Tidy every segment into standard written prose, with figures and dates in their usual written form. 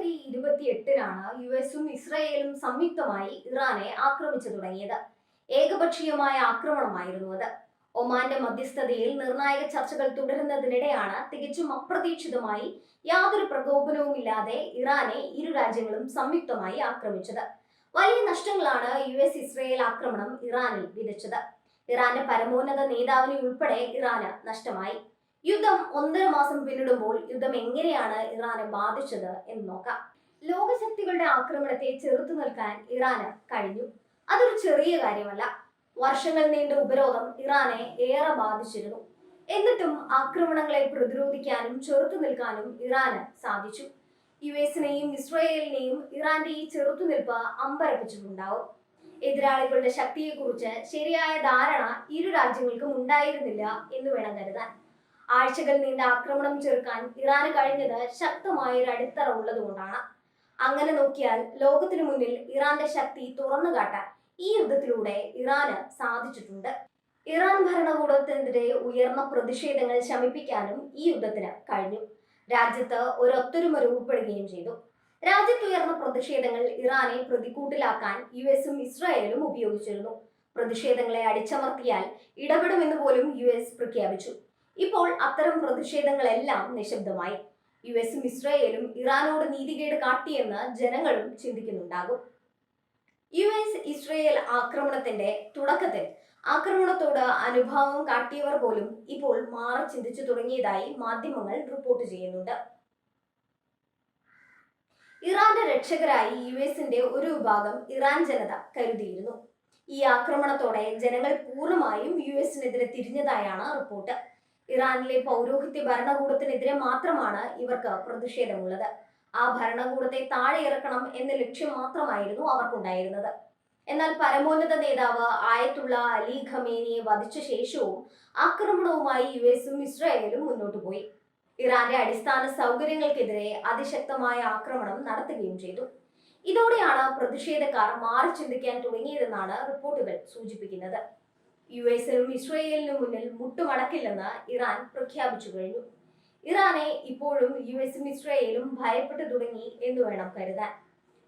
2028-ലാണ് യുഎസും ഇസ്രായേലും സംയുക്തമായി ഇറാനെ ആക്രമിച്ചു തുടങ്ങിയത്. ഏകപക്ഷീയമായ ആക്രമണമായിരുന്നു അത്. ഒമാന്റെ മധ്യസ്ഥതയിൽ നിർണായക ചർച്ചകൾ തുടരുന്നതിനിടെയാണ് തികച്ചും അപ്രതീക്ഷിതമായി യാതൊരു പ്രകോപനവുമില്ലാതെ ഇറാനെ ഇരു രാജ്യങ്ങളും സംയുക്തമായി ആക്രമിച്ചത്. വലിയ നഷ്ടങ്ങളാണ് ഇസ്രായേൽ ആക്രമണം ഇറാനിൽ വിതച്ചത്. ഇറാന്റെ പരമോന്നത നേതാവിനെ ഉൾപ്പെടെ ഇറാന് നഷ്ടമായി. യുദ്ധം 1.5 മാസം പിന്നിടുമ്പോൾ യുദ്ധം എങ്ങനെയാണ് ഇറാനെ ബാധിച്ചത് എന്ന് നോക്കാം. ലോകശക്തികളുടെ ആക്രമണത്തെ ചെറുത്തു നിൽക്കാൻ ഇറാന് കഴിഞ്ഞു. അതൊരു ചെറിയ കാര്യമല്ല. വർഷങ്ങൾ നീണ്ട ഉപരോധം ഇറാനെ ഏറെ ബാധിച്ചിരുന്നു. എന്നിട്ടും ആക്രമണങ്ങളെ പ്രതിരോധിക്കാനും ചെറുത്തു നിൽക്കാനും ഇറാന് സാധിച്ചു. യുഎസിനെയും ഇസ്രായേലിനെയും ഇറാന്റെ ഈ ചെറുത്തുനിൽപ്പ് അമ്പരപ്പിച്ചിട്ടുണ്ടാവും. എതിരാളികളുടെ ശക്തിയെക്കുറിച്ച് ശരിയായ ധാരണ ഇരു രാജ്യങ്ങൾക്കും ഉണ്ടായിരുന്നില്ല എന്ന് വേണം കരുതാൻ. ആഴ്ചകൾ നീണ്ട ആക്രമണം ചെറുക്കാൻ ഇറാന് കഴിഞ്ഞത് ശക്തമായ ഒരു അടിത്തറ ഉള്ളതുകൊണ്ടാണ്. അങ്ങനെ നോക്കിയാൽ ലോകത്തിനു മുന്നിൽ ഇറാന്റെ ശക്തി തുറന്നു കാട്ടാൻ ഈ യുദ്ധത്തിലൂടെ ഇറാന് സാധിച്ചിട്ടുണ്ട്. ഇറാൻ ഭരണകൂടത്തിനെതിരെ ഉയർന്ന പ്രതിഷേധങ്ങൾ ശമിപ്പിക്കാനും ഈ യുദ്ധത്തിന് കഴിഞ്ഞു. രാജ്യത്ത് ഒരു ഒത്തൊരുമ രൂപപ്പെടുകയും ചെയ്തു. രാജ്യത്തുയർന്ന പ്രതിഷേധങ്ങൾ ഇറാനെ പ്രതിക്കൂട്ടിലാക്കാൻ യുഎസും ഇസ്രായേലും ഉപയോഗിച്ചിരുന്നു. പ്രതിഷേധങ്ങളെ അടിച്ചമർത്തിയാൽ ഇടപെടുമെന്ന് പോലും യുഎസ് പ്രഖ്യാപിച്ചു. ഇപ്പോൾ അത്തരം പ്രതിഷേധങ്ങളെല്ലാം നിശബ്ദമായി. യുഎസും ഇസ്രായേലും ഇറാനോട് നീതികേട് കാട്ടിയെന്ന് ജനങ്ങളും ചിന്തിക്കുന്നുണ്ടാകും. ഇസ്രായേൽ ആക്രമണത്തിന്റെ തുടക്കത്തിൽ ആക്രമണത്തോട് അനുഭാവം കാട്ടിയവർ പോലും ഇപ്പോൾ മാറി ചിന്തിച്ചു തുടങ്ങിയതായി മാധ്യമങ്ങൾ റിപ്പോർട്ട് ചെയ്യുന്നുണ്ട്. ഇറാന്റെ രക്ഷകരായി യുഎസിന്റെ ഒരു വിഭാഗം ഇറാൻ ജനത കരുതിയിരുന്നു. ഈ ആക്രമണത്തോടെ ജനങ്ങൾ പൂർണ്ണമായും യുഎസിനെതിരെ തിരിഞ്ഞതായാണ് റിപ്പോർട്ട്. ഇറാനിലെ പൗരോഹിത്യ ഭരണകൂടത്തിനെതിരെ മാത്രമാണ് ഇവർക്ക് പ്രതിഷേധമുള്ളത്. ആ ഭരണകൂടത്തെ താഴെ ഇറക്കണം എന്ന ലക്ഷ്യം മാത്രമായിരുന്നു അവർക്കുണ്ടായിരുന്നത്. എന്നാൽ പരമോന്നത നേതാവ് ആയത്തുള്ള അലി ഖമേനിയെ വധിച്ച ശേഷവും ആക്രമണവുമായി യുഎസും ഇസ്രായേലും മുന്നോട്ടു പോയി. ഇറാന്റെ അടിസ്ഥാന സൗകര്യങ്ങൾക്കെതിരെ അതിശക്തമായ ആക്രമണം നടത്തുകയും ചെയ്തു. ഇതോടെയാണ് പ്രതിഷേധക്കാർ മാറി ചിന്തിക്കാൻ തുടങ്ങിയതെന്നാണ് റിപ്പോർട്ടുകൾ സൂചിപ്പിക്കുന്നത്. യുഎസിനും ഇസ്രായേലിനും മുന്നിൽ മുട്ടുമടക്കില്ലെന്ന് ഇറാൻ പ്രഖ്യാപിച്ചു കഴിഞ്ഞു. ഇറാനെ ഇപ്പോഴും യുഎസും ഇസ്രായേലും ഭയപ്പെട്ടു തുടങ്ങി എന്ന് വേണം കരുതാൻ.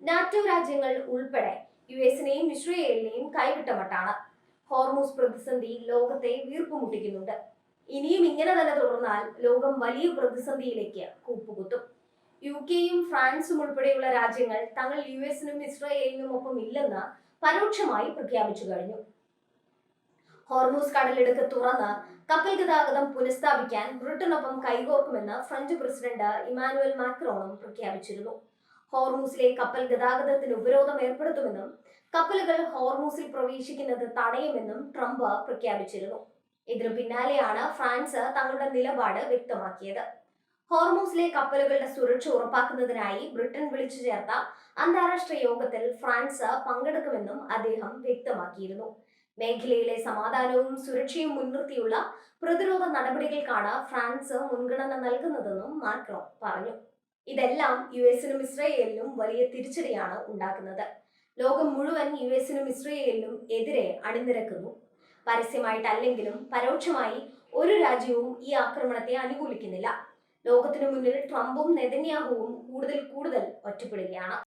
നാറ്റോ രാജ്യങ്ങൾ ഉൾപ്പെടെ യുഎസിനെയും ഇസ്രായേലിനെയും കൈവിട്ട മട്ടാണ്. ഹോർമൂസ് പ്രതിസന്ധി ലോകത്തെ വീർപ്പുമുട്ടിക്കുന്നുണ്ട്. ഇനിയും ഇങ്ങനെ തന്നെ തുടർന്നാൽ ലോകം വലിയ പ്രതിസന്ധിയിലേക്ക് കൂപ്പുകുത്തും. യുകെയും ഫ്രാൻസും ഉൾപ്പെടെയുള്ള രാജ്യങ്ങൾ തങ്ങൾ യുഎസിനും ഇസ്രായേലിനും ഒപ്പം ഇല്ലെന്ന് പരോക്ഷമായി പ്രഖ്യാപിച്ചു കഴിഞ്ഞു. ഹോർമൂസ് കടലിടുക്ക് തുറന്ന് കപ്പൽ ഗതാഗതം പുനഃസ്ഥാപിക്കാൻ ബ്രിട്ടനൊപ്പം കൈകോർക്കുമെന്ന് ഫ്രഞ്ച് പ്രസിഡന്റ് ഇമാനുവൽ മാക്രോണും പ്രഖ്യാപിച്ചിരുന്നു. ഹോർമൂസിലെ കപ്പൽ ഗതാഗതത്തിന് ഉപരോധം ഏർപ്പെടുത്തുമെന്നും കപ്പലുകൾ ഹോർമൂസിൽ പ്രവേശിക്കുന്നത് തടയുമെന്നും ട്രംപ് പ്രഖ്യാപിച്ചിരുന്നു. ഇതിനു പിന്നാലെയാണ് ഫ്രാൻസ് തങ്ങളുടെ നിലപാട് വ്യക്തമാക്കിയത്. ഹോർമൂസിലെ കപ്പലുകളുടെ സുരക്ഷ ഉറപ്പാക്കുന്നതിനായി ബ്രിട്ടൻ വിളിച്ചു ചേർത്ത അന്താരാഷ്ട്ര യോഗത്തിൽ ഫ്രാൻസ് പങ്കെടുക്കുമെന്നും അദ്ദേഹം വ്യക്തമാക്കിയിരുന്നു. മേഖലയിലെ സമാധാനവും സുരക്ഷയും മുൻനിർത്തിയുള്ള പ്രതിരോധ നടപടികൾക്കാണ് ഫ്രാൻസ് മുൻഗണന നൽകുന്നതെന്നും മാക്രോൺ പറഞ്ഞു. ഇതെല്ലാം യുഎസിനും ഇസ്രായേലിനും വലിയ തിരിച്ചടിയാണ് ഉണ്ടാക്കുന്നത്. ലോകം മുഴുവൻ യുഎസിനും ഇസ്രായേലിനും എതിരെ അണിനിരക്കുന്നു. പരസ്യമായിട്ടല്ലെങ്കിലും പരോക്ഷമായി ഒരു രാജ്യവും ഈ ആക്രമണത്തെ അനുകൂലിക്കുന്നില്ല. ലോകത്തിനു മുന്നിൽ ട്രംപും നെതന്യാഹുവും കൂടുതൽ ഒറ്റപ്പെടുകയാണ്.